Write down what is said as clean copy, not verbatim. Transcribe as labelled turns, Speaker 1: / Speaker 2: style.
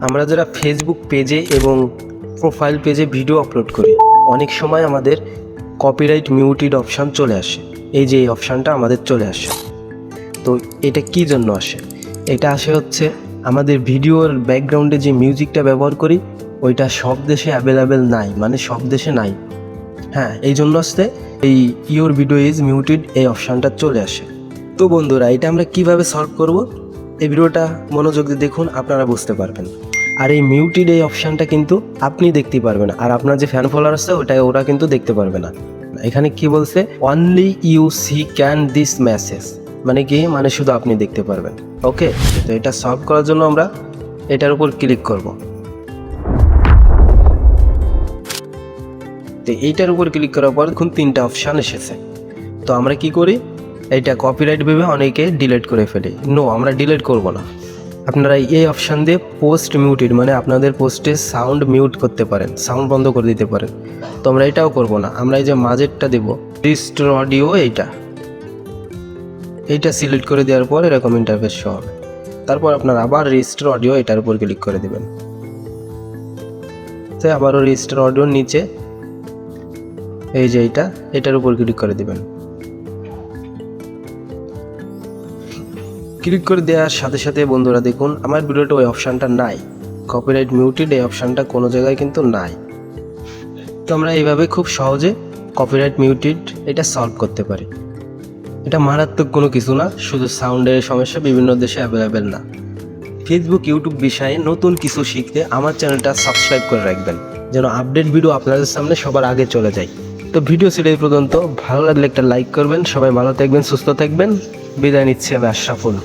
Speaker 1: আমরা যারা ফেসবুক পেজে এবং প্রোফাইল পেজে ভিডিও আপলোড করি, অনেক সময় আমাদের কপিরাইট মিউটেড অপশান চলে আসে। এই যে এই অপশানটা আমাদের চলে আসে, তো এটা কি জন্য আসে? এটা আসে হচ্ছে আমাদের ভিডিওর ব্যাকগ্রাউন্ডে যে মিউজিকটা ব্যবহার করি ওইটা সব দেশে অ্যাভেলেবেল নাই, মানে সব দেশে নাই। হ্যাঁ, এই জন্য আসতে এই ইওর ভিডিও ইজ মিউটেড এই অপশানটা চলে আসে। তো বন্ধুরা, এটা আমরা কিভাবে সলভ করব, এই ভিডিওটা মনোযোগ দিয়ে দেখুন, আপনারা বুঝতে পারবেন। আর এই মিউটেড এই অপশানটা কিন্তু আপনি দেখতে পারবেন, আর আপনার যে ফ্যান ফলোয়ার আছে ওরা কিন্তু দেখতে পারবে না। এখানে কি বলছে, only you see can this message, মানে কি, মানে শুধু আপনি দেখতে পারবেন। ওকে, তো এটা সলভ করার জন্য আমরা এটার উপর ক্লিক করব। তো এইটার উপর ক্লিক করার পর দেখুন 3টা অপশান এসেছে। তো আমরা কি করি, এটা কপিরাইট ভেবে অনেকে ডিলিট করে ফেলি। নো, আমরা ডিলিট করব না। আপনারা এই অপশান দিয়ে পোস্ট মিউটেড, মানে আপনাদের পোস্টে সাউন্ড মিউট করতে পারেন, সাউন্ড বন্ধ করে দিতে পারেন। তো আমরা এটাও করব না, আমরা এই যে মাঝেরটা দেব রিস্টোর অডিও, এইটা সিলেক্ট করে দেওয়ার পর এরকম ইন্টারফেস শো হবে। তারপর আপনারা আবার রিস্টোর অডিও এটার উপর ক্লিক করে দেবেন। তো আবারও রিস্টোর অডিওর নিচে এই যে এটার উপর ক্লিক করে দিবেন। ক্লিক করে দেওয়ার সাথে সাথে বন্ধুরা দেখুন আমার ভিডিওটা ওই অপশানটা নাই, কপিরাইট মিউটেড এই অপশানটা কোনো জায়গায় কিন্তু নাই। তো আমরা এইভাবে খুব সহজে কপিরাইট মিউটেড এটা সলভ করতে পারি। এটা মারাত্মক কোনো কিছু না, শুধু সাউন্ডের সমস্যা, বিভিন্ন দেশে অ্যাভেলেবেল না। ফেসবুক ইউটিউব বিষয়ে নতুন কিছু শিখতে আমার চ্যানেলটা সাবস্ক্রাইব করে রাখবেন, যেন আপডেট ভিডিও আপনাদের সামনে সবার আগে চলে যায়। তো ভিডিও ছিল এই পর্যন্ত, ভালো লাগলে একটা লাইক করবেন। সবাই ভালো থাকবেন, সুস্থ থাকবেন। বিদায় নিচ্ছি আমি আশরাফুল।